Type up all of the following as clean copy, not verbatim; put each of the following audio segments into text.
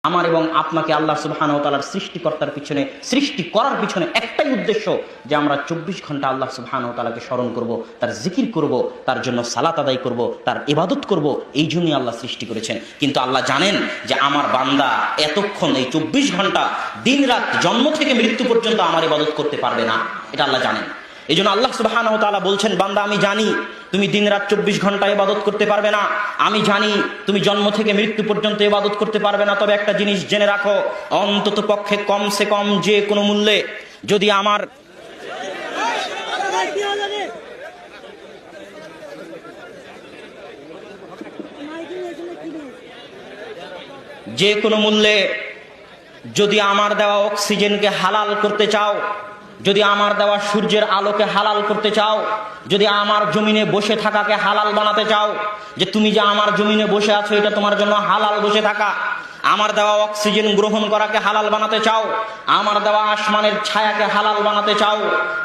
আমার এবং আপনাকে আল্লাহ সুবহানাহু ওয়া তাআলার সৃষ্টিকর্তার পিছনে, সৃষ্টি করার পিছনে একটাই উদ্দেশ্য, যে আমরা 24 ঘন্টা আল্লাহ সুবহানাহু ওয়া তাআলাকে স্মরণ করব, তার জিকির করব, তার জন্য সালাত আদায় করব, তার ইবাদত করব। এই জন্যই আল্লাহ সৃষ্টি করেছেন। কিন্তু আল্লাহ জানেন যে আমার বান্দা এতক্ষণ, এই 24 ঘন্টা দিন রাত, জন্ম থেকে মৃত্যু পর্যন্ত আমার ইবাদত করতে পারবে না। এটা আল্লাহ জানেন। এই জন্য আল্লাহ সুবহানাহু ওয়া তাআলা বলছেন, বান্দা আমি জানি তুমি দিন রাত 24 ঘন্টা ইবাদত করতে পারবে না, আমি জানি তুমি জন্ম থেকে মৃত্যু পর্যন্ত ইবাদত করতে পারবে না। তবে একটা জিনিস জেনে রাখো, অন্তত পক্ষে কমসে কম যে কোনো মূল্যে যদি আমার যে কোনো মূল্যে যদি আমার দেওয়া অক্সিজেনকে হালাল করতে চাও, যদি আমার দেওয়া সূর্যের আলোকে হালাল করতে চাও, যদি আমার জমিনে বসে থাকাকে হালাল বানাতে চাও, যে তুমি যে আমার জমিনে বসে আছো এটা তোমার জন্য হালাল বসে থাকা, আমার দেওয়া অক্সিজেন গ্রহণ করাকে হালাল বানাতে চাও, আমার দেওয়া আসমানের ছায়াকে হালাল বানাতে চাও,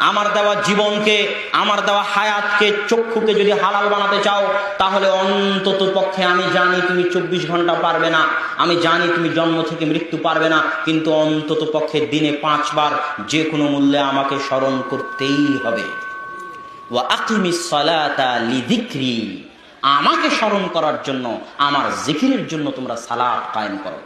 আমার দেওয়া জীবনকে, আমার দেওয়া হায়াতকে, চক্ষুকে যদি হালাল বানাতে চাও, তাহলে অন্তত পক্ষে আমি জানি তুমি 24 ঘন্টা পারবে না, আমি জানি তুমি জন্ম থেকে মৃত্যু পারবে না, কিন্তু অন্তত পক্ষে দিনে 5 বার যে কোনো মূল্যে আমাকে স্মরণ করতেই হবে। ওয়া আকিমিস সালাতা লিযিকরি, আমাকে স্মরণ করার জন্য, আমার জিকিরের জন্য তোমরা সালাত কায়েম করো।